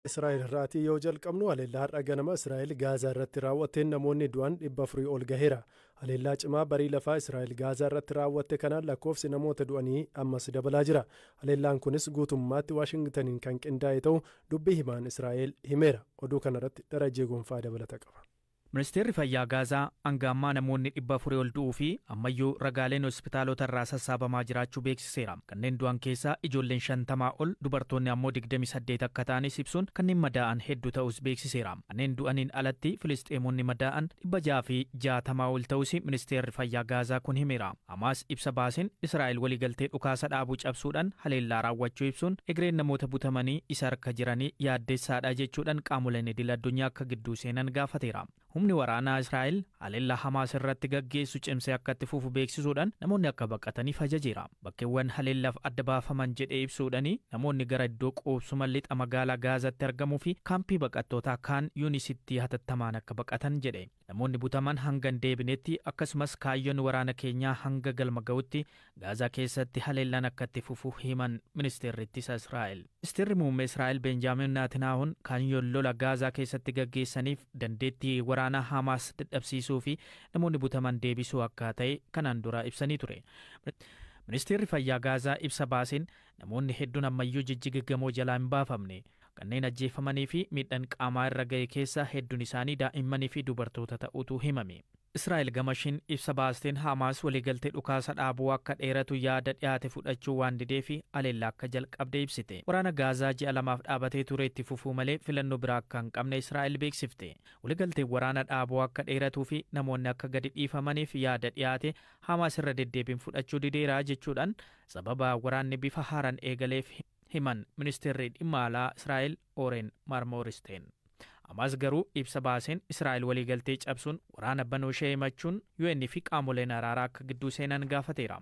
Israa'el irraatii yoo jalqabnu haleellaa har'a ganama Israa'el Gaazaa irratti raawwatteen namoonni du'an 400 ol gaheera. Haleellaa cimaa barii lafaa Israa'el Gaazaa irratti raawwatte kanaan lakkoofsi namoota du'anii ammas dabalaa jira. Haleellaan kunis guutummaatti Waashingtaniin kan qindaa'e ta'u dubbii himaan Israa'el himeera. Oduu kanarratti Darajjee Gonfaa dabalata qaba. Ministeerri Fayyaa Gaazaa hanga ammaa namoonni 400 ol du'uu fi ammayyuu ragaaleen hospitaalota irraa sassaabamaa jiraachuu beeksiseera. Kanneen du'an keessaa ijoolleen 50 ol dubartoonni ammoo 28 akka ta'anis ibsuun kanneen madaa'an hedduu ta'us beeksiseera. Kanneen du'aniin alatti Filisxeemonni madaa'an 660 ol ta'us ministeerri Fayyaa Gaazaa kun himeera. Hamaas ibsa baaseen Israa'el waliigaltee dhukaasa dhaabuu cabsuudhaan haleellaa raawwachuu ibsuun egereen namoota butamanii isa harka jiranii yaaddeessaadha jechuudhaan qaamoleen idil addunyaa akka gidduu seenan gaafateera. Humni waraanaa Israa'el haleellaa Hamaas irratti gaggeessu cimsee akka itti fufu beeksisuudhaan namoonni akka baqataniif ajajeera. Bakkeewwan haleellaaf adda baafaman jedhee ibsuudhaan namoonni gara iddoo qubsuma lixa magaalaa Gaazaatti argamuu fi kaampii baqattootaa kaan yuunisitti hatattamaan akka baqatan jedhe. Namoonni butaman hanga hin deebinetti akkasumas kaayyoon waraana keenyaa hanga galma ga'utti Gaazaa keessatti haleellaan akka itti fufu himan ministeerri ittisa Israa'el. Ministeerri muummee Israa'el Benjaamin Netanyahuun kaayyoon lola Gaazaa keessatti gaggeessaniif dandeettii waraana Hamaas dadhabsiisuu fi namoonni butaman deebisuu akka ta'e kanaan dura ibsanii ture. Ministeerri Fayyaa Gaazaa ibsa baaseen namoonni hedduun ammayyuu jijjigamoo jalaa hin baafamne. Kanneen ajjeefamanii fi miidhaan qaamaa irra ga'e keessa hedduun isaanii daa'immanii fi dubartoota ta'utu himame. Israa'el gamashiin ibsa baasteen Hamaas waliigaltee dhukaasa dhaabuu akka dheeratu yaada dhiyaate fudhachuu waan didee fi haleellaa akka jalqabde ibsite. Waraana Gaazaa ji'a lamaaf dhaabatee ture itti fufuu malee filannoo biraa akka hin qabne Israa'el beeksifte. Waliigalteen waraana dhaabuu akka dheeratuu fi namoonni akka gadi dhiifamaniif yaada dhiyaate Hamaas irra deddeebiin fudhachuu dideera jechuudhaan sababa waraanni bifa haaraan eegaleef himan ministeerri dhimma alaa Israa'el Oren Marmoristeen. Hamaas garuu ibsa baaseen Israa'el waliigaltee cabsuun waraana banuu ishee himachuun UN fi qaamoleen araaraa akka gidduu seenan gaafateera.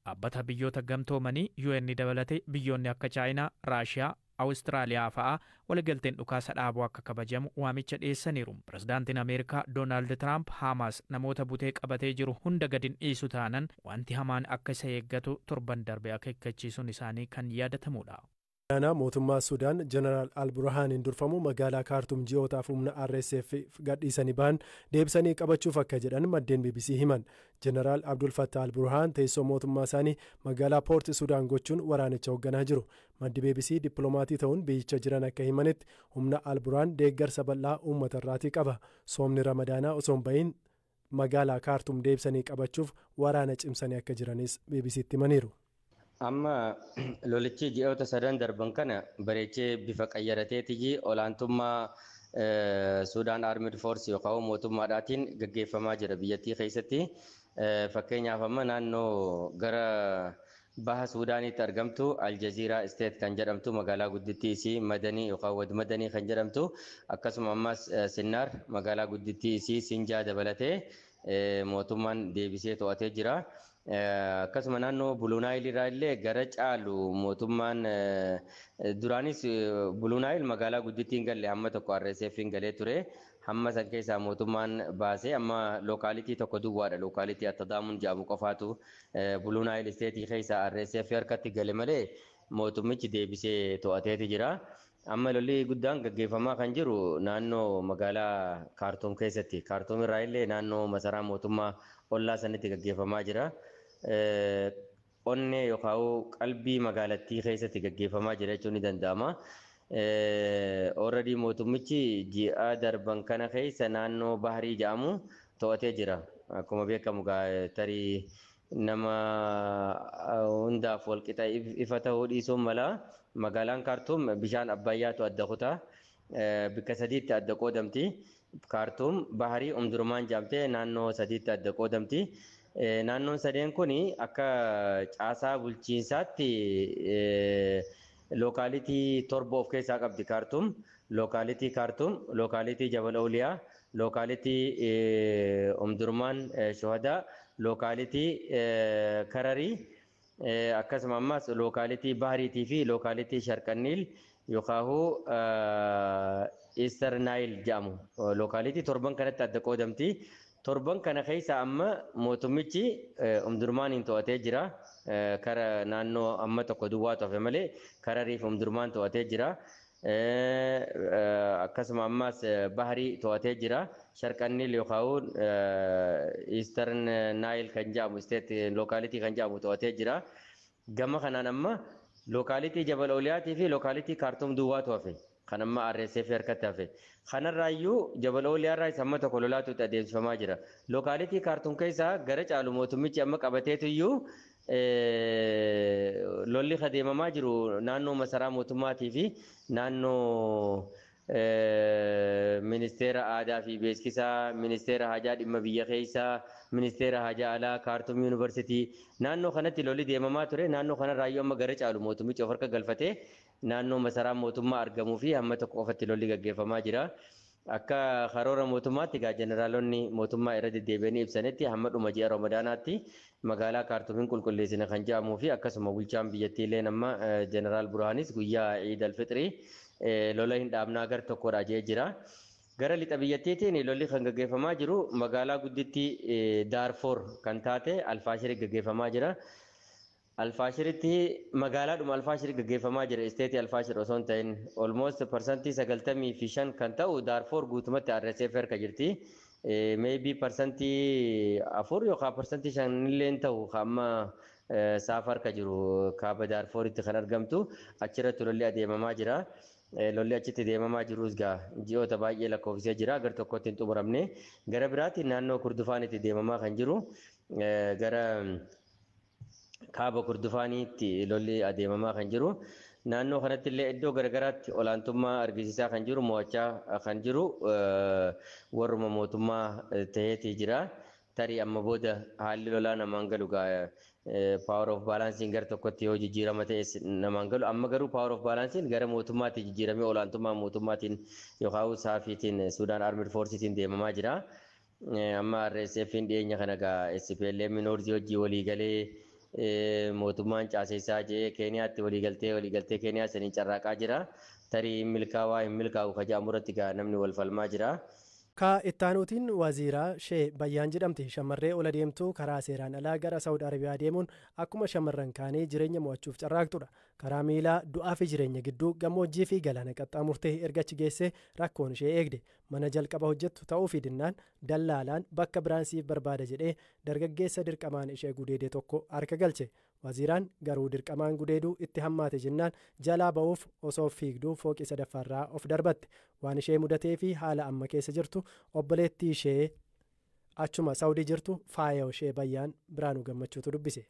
Dhaabbata biyyoota gamtoomanii UN dabalatee biyyoonni akka Chaayinaa, Raashiyaa, Awustiraaliyaa fa'aa waliigalteen dhukaasa dhaabuu akka kabajamu waamicha dhiyeessaniiru. Pirezidaantiin Ameerikaa Doonaald Tiraamp Hamaas namoota butee qabatee jiru hunda gadi hin dhiisu taanan wanti hamaan akka isa eeggatu torban darbe akeekkachiisuun isaanii kan yaadatamudha. Mootummaa Sudaan Jeneraal Al-Burhaaniin durfamu magaalaa Kaartum ji'ootaaf humna RSF gadhiisanii ba'an deebisanii qabachuuf akka jedhan maddeen BBC himan. Jeneraal Abdul Fattah Al-Burhaan teessoo mootummaa isaanii magaalaa Poort Sudaan gochuun waraanicha hoogganaa jiru. Maddi BBC dippiloomatii ta'uun biyyicha jiran akka himanitti humna Al-Burhaan deeggarsa bal'aa uummata irraatii qaba. Soomni Ramadaanaa osoo hin bahin magaalaa Kaartum deebisanii qabachuuf waraana cimsanii akka jiranis BBCtti himaniiru. Amma lolichi ji'oota sadan darban kana bareechee bifa qayyarateetii olaantummaa Suudaan Armed Force yookaan mootummaadhaatiin gaggeeffamaa jira biyyattii keessatti. Fakkeenyaaf amma naannoo gara baha Suudaanitti argamtu Aljaziiraa State kan jedhamtu magaalaa guddittii isii Madanii yookaan Wad Madanii kan jedhamtu akkasuma ammas Sinnaar magaalaa guddittii isii Sinjaa dabalatee mootummaan deebisee to'atee jira. Akkasuma naannoo Buluunaayil irraa illee gara caalu mootummaan duraanis Buluunaayil magaalaa guddittiin galle hamma tokko RSF galee ture. Hamma san keessaa mootummaan baasee amma lookaalitii tokko duwwaadha. Lookaalitii Attadaamuun jedhamu qofaatu Buluunaayil isteetii keessaa RSF harkatti gale malee mootummichi deebisee to'ateeti jira. Amma lolli guddaan gaggeeffamaa kan jiru naannoo magaalaa Kaartuum keessatti. Kaartuum irraa illee naannoo masaraa mootummaa ollaa sanitti gaggeeffamaa jira. Onnee yookaan qalbii magaalattii keessatti gaggeeffamaa jira jechuun ni danda'ama. Already mootummichi ji'a darban kana keessa naannoo Baharii jedhamu to'atee jira. Akkuma beekamu tarii nama hundaaf walqixa ifa ta'uu dhiisuun mala magaalaan Kaartuum bishaan Abbayyaatu adda kutaa. Bakka sadiitti adda qoodamti. Kaartuum Baharii umdurmaan jedhamtee naannoo sadiitti adda qoodamti. Naannoon sadeen kun akka caasaa bulchiinsaatti lookaalitii torba of keessaa qabdi. Kaartuum, lookaalitii Kaartuum, lookaalitii Jabal Awliyaa, lookaalitii umdurmaan Shohadaa, lookaalitii Kararii, akkasuma ammas lookaalitii Bahariitii fi lookaalitii Sharqanniil yookaan Eastern Nile jedhamu. Lookaalitii torban kanatti adda qoodamti. Torban kana keessa amma mootummichi umdurmaaniin to'atee jira. Kara naannoo amma tokko duwwaa to'ate malee Kararii fi umdurmaan to'atee jira. akkasuma ammas baharii to'atee jira. Sharqanni yookaan Eastern Nile kan jedhamu state locality kan jedhamu to'atee jira. Gama kanaan amma locality Jabal Oliyaatii fi locality Kaartum Duwwaatu hafe. Kan amma RSF harkatti hafe. Kanarraayyuu Jabal Oliyaarraa isa amma tokko lolaatuutti adeemsifamaa jira. Locality Kaartum keessaa gara caalu mootummichi amma qabateetuyyuu lolli adeemamaa jiru naannoo masaraa mootummaatii fi naannoo ministeera aadaa fi beeksisaa, ministeera hajaa dhimma biyya keessaa, ministeera hajaa alaa, Kaartum yuunivarsiitii naannoo kanatti lolli deemamaa ture. Naannoo kanarraayyuu amma gara caalu mootummichi of harka galfatee naannoo masaraa mootummaa argamuu fi hamma tokko qofatti lolli gaggeeffamaa jira. Akka karoora mootummaatti egaa jeneraalonni mootummaa irra deddeebi'anii ibsanitti hamma dhuma ji'a Ramadaanaatti magaalaa Kaartumiin qulqulleessina kan jedhamuu fi akkasuma bulchaan biyyattii illee amma jeneraal Burhaanis guyyaa Iid al-Fixrii lola hin dhaabnaa gar tokkodha jee jira. Gara lixa biyyattiitiin lolli kan gaggeeffamaa jiru magaalaa guddittii Daarfoor kan taate Alfaashirii gaggeeffamaa jira. Alfaashiritti magaalaadhuma Alfaashiri gaggeeffamaa jira. Isteetii Alfaashir osoo hin ta'in almost parsantii 95 kan ta'u Daarfoor guutumatti RSF harka jirti. Maybe parsantii 4 yookaan parsantii 5 illee hin ta'u amma saaf harka jiru kaaba Daarfooritti kan argamtu achirratti lolli adeemamaa jira. Lolli achitti deemamaa jirus gaa ji'oota baay'ee lakkoofsee jira. Gar tokkotti hin xumuramne. Gara biraatti naannoo Kurdufaanitti deemamaa kan jiru. Gara kaaba Kurdufaaniitti lolli adeemamaa kan jiru. Naannoo kanatti illee iddoo garagaraatti olaantummaa argisiisaa kan jiru, mo'achaa kan jiru warruma mootummaa ta'eetii jira. Tarii amma booda haalli lolaa namaan galu power of balancing gara tokkotti yoo jijjiirama ta'es namaan galu. Amma garuu power of balancing gara mootummaatti jijjiiramee olaantummaa mootummaatiin yookaan saafiitiin Suudaan Armed Forcetiin deemamaa jira. Amma RSF'n dhiyeenya kana SPLM Noorzii hojii waliigalee mootummaan caaseessaa jee Keeniyaatti waliigaltee Keeniyaa saniin carraaqaa jira. Tarii milkaa'aa hin milkaa'u kajaa'amu irratti namni wal falmaa jira. Ka ittaanuutiin waziiraa Shee Bayyaan jedhamti. Shamarree ol adeemtuu karaa seeraan alaa gara Saawud Arabiyaa deemuun akkuma shamarran kaanii jireenya mo'achuuf carraaqxudha. Karaa miilaa du'aa fi jireenya gidduu gammoojjii fi galaana qaxxaamurtee ergachi geessee rakkoon ishee eegde. Mana jalqaba hojjettu ta'uu fi dinnaan dallaalaan bakka biraan siif barbaada jedhee dargaggeessa dirqamaan ishee gudeede tokko harka galche. Waziiraan garuu dirqamaan gudeeduu itti hammaate jennaan jalaa ba'uuf osoo fiigduu fooqii sadaffaarraa of darbatte. Waan ishee mudatee fi haala amma keessa jirtu obboleettii ishee achuma Saawudii jirtu faaya ishee Bayyaan Biraanuu Gammachuutu dubbise.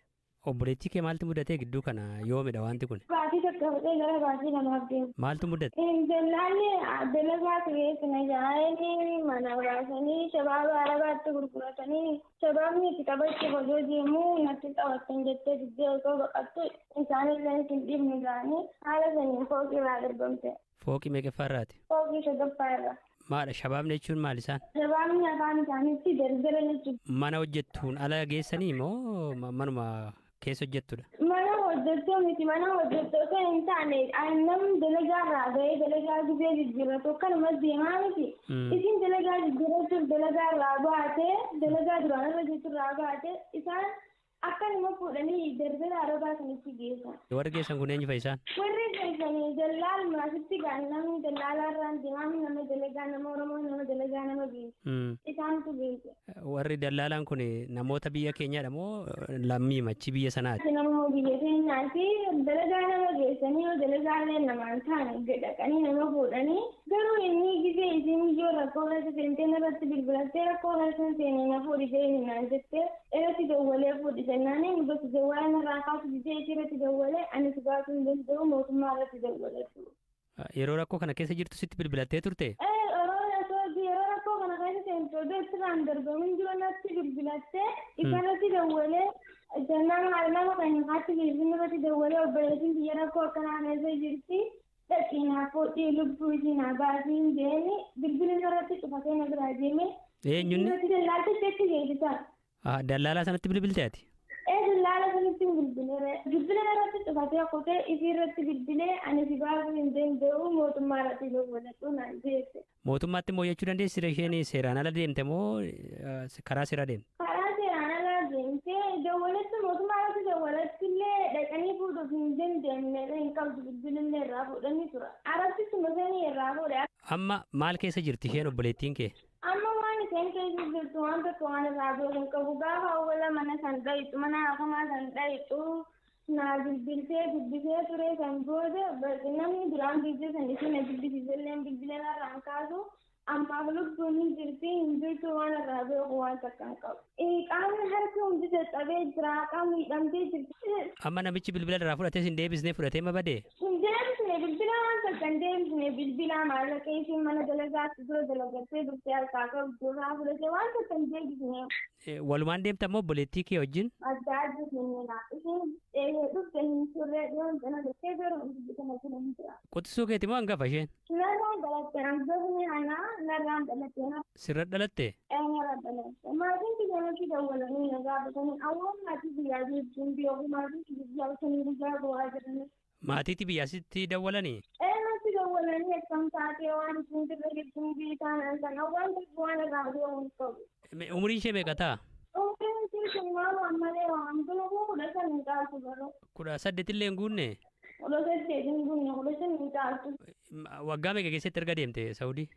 Obboleettii kee maaltu mudatee gidduu kana yoomidha wanti kun? Baatii tokko fudhee gara baatii lamaaf deemu. Maaltu mudate? Dallaalli dalagaa tureessina jaayanii mana baasanii shabaaba arabaatti gurguratanii shabaabni itti qabachuuf osoo deemuu natti qabattan jettee diddee osoo baqattu isaanillee hin dhibni ga'anii haala saniin fooqii irraa darbamte. Fooqii meeqaffaarraati? Fooqii shagaffaarraa. Maadha shabaabni jechuun maal isaan? Shabaabni afaan isaaniitti daldala jechuudha. Mana hojjettuun ala geessanii moo manuma keessa hojjettudha? Mana hojjettoo miti mana hojjettoo kan hin taane namni dalagaarraa ga'ee dalagaa gubee jijjiirratu akkanumas deemaa miti. Isin dalagaa jijjiirrachuuf dalagaarraa baatee dalagaa duraan irra jirturraa baatee isaan akkanuma fuudhanii daldala arabaa sanitti geessan. Warri geessan kun eenyu fa'i isaan? Warri geessanii dallaal maasitti gaan namni dallaalaarraan deemaa nama dalagaa nama Oromoo nama dalagaa nama geessu. Isaantu geesse. Warri dallaalaan kun namoota biyya keenyaadha moo lammii machi biyya sanaati? Namoota biyya keenyaati dalagaa nama geessanii yoo dalagaalee namaan taane dhaqanii nama fuudhanii garuu inni gisee isin iyyoo rakkoo keessa seenteen irratti bilbilattee rakkoo keessa seenee na fuudhisee hinnaan jettee irratti dawwalee fuudhise. Naani gosa jawwaan irraa kaasu biyya irratti dawwalee anis baasuu hin danda'u mootummaa irratti dawwalee. Yeroo rakkoo kana keessa jirtu sitti bilbilattee turte? Yeroo rakkoo kana keessa seentu odoo ittiraan darbamuun jiru natti bilbilattee isarratti dawwalee nama kan haati bilbilin irratti dawwalee obboleettiin biyya rakkoo akkanaa keessa jirti dhaqiinaa fuudhii lubbuu isinaa baasiin deemi bilbilin irratti cufatee na biraa deeme. Eenyunni? Dallaalti jechi geessisaa. Dallaalaa sanatti bilbilteeti? Dallaalaa sanatti bilbilee bilbila irratti cufatee kutee isii irratti bilbilee ani si baasuu hin danda'u mootummaa irratti dawwaladhu naan jeesse. Mootummaatti immoo jechuu dandeessira isheen seeraan ala deemte moo karaa seeraa deemte? Karaa seeraan ala deemte dawwalettu mootummaa irratti dawwalattillee dhaqanii fuudhuuf hin dandeenye hin qabdu bilbilillee irraa fuudhanii tura. Arabsitti masanii irraa fuudhe. Amma maal keessa jirti isheen obboleettiin kee? Amma waan isheen keessa jirtu waan tokko waan irraa beekun qabu gaafa awwala mana san dhayitu mana hafamaa san dhayitu naa bilbiltee dubbisee ture san booda namni duraan bilbilan isheen dubbisiisellee bilbilan irraan kaasu. Ammaaf lubbuun hin jirti hin jirtu waan irraa beeku waan takka hin qabu. Qaamni harki hundi caccabee jira qaamni hidhamtee jirti. Amma namichi bilbila irraa fudhatee sin deebisnee fudhatee ma badee? Hin deebisne bilbila waan takka hin deebisne bilbila maallaqa isiin mana dalagaatti dura dalagattee dursee harkaa qabdu irraa fudhatee waan takka hin deebisne. Walumaan deemta moo obboleettii kee wajjin? Adda adda kennina. Isheen dhufte hin turre dhiyoon sana dhuftee garuu hundi kana jira hin jira. Qotisuu keeti moo hangafa isheen? Narraan dhalatte hangafni ana narraan dhalatte. Sirra dhalatte? Narraan dhalatte. Maatiin biyyaanatti dawwalanii na gaafatanii awwaan maatii biyyaa jechuun biyyoon maatii biyyaa osoo biyyaa bu'aa jiranii. Maatiitti biyyaasitti dawwalanii? Natti dawwalanii akkam taatee waan isin dirra jirtuun biitaan san awwaan tokko waan irraa bu'uun qabu. Umriin ishee meeqa ta'a? Umriin ishee shimmaan waan malee waan gulubuu 10 hin caaltu garuu. 18 illee hin guunne? 18 hin guunne 10 hin caaltu. Waggaa meeqa keessatti erga deemte Saawudii?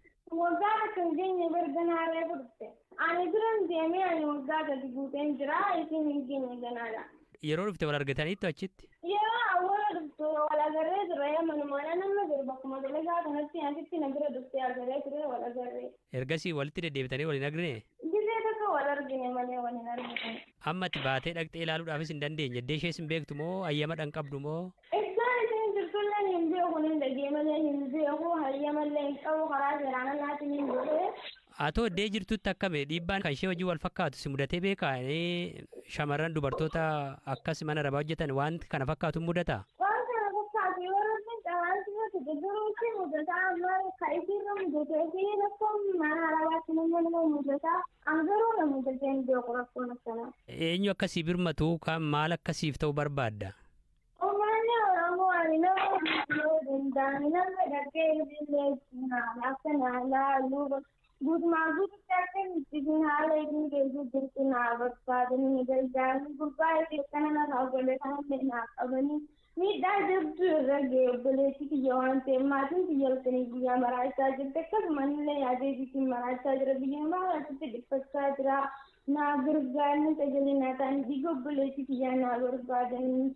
Waggaa akka hin geenye berganaaree fudhatte. Ani duran deemee ani waggaa gadi guuteen jira isin hin geenye ganaadha. Yeroo dhufte wal argataniittu achitti? Yeroo awwaala dhufte wal agarree ture manumaadha nama jiru bakkuma dalagaa kanatti asitti na bira dhuftee agarree ture wal agarree. Ergasii walitti deddeebitanii waliin argine? Gisee tokko wal argine malee waliin argine. Amma ati baatee dhaqxee ilaaluudhaafis hin dandeenye jettee ishees hin beektu moo hayyama dhan qabdu moo? Egaa isheen jirtullee hin beeku hin dhagee malee hin beeku hayyamallee hin qabu karaa seeraan alaatiin hin beekee. Haa ta'u iddoo jirtutti akkame dhiibbaan kan ishee wajjin wal fakkaatu si mudatee beekaa? Shamarran dubartoota akkas mana rabaa hojjetan waan kana fakkaatu mudata? Waan kana fakkaatu yoo rabbiin dhawaanti irratti gaggaruutti mudata amma ka'itirra mudatee fi rakkoon mana rabaatti nama mudata angaruu na mudatee hin beeku rakkoon akkanaa. Eenyu akkasii birmatu kan maal akkasiif ta'u barbaadda? Uummanni Oromoo ani nama yoo danda'an nama dhaqee illee akka laaluu guutumaan guututti akka ittiin haala ittiin keessa jirtu naa barbaadanii gargaaranii gurbaa kana narraa ogolee kanallee naa qabanii miidhaa jirtu irra ga'e obboleetti kiyya waan ta'eef maatiin kiyya halkanii guyyaa maraachaa jirti akkasumallee yaadee ittiin maraachaa jira biyya maraatti dhiphachaa jira naa gargaaranii tajaajila naa ta'anii dhiiga obboleetti kiyyaa naa barbaadanii.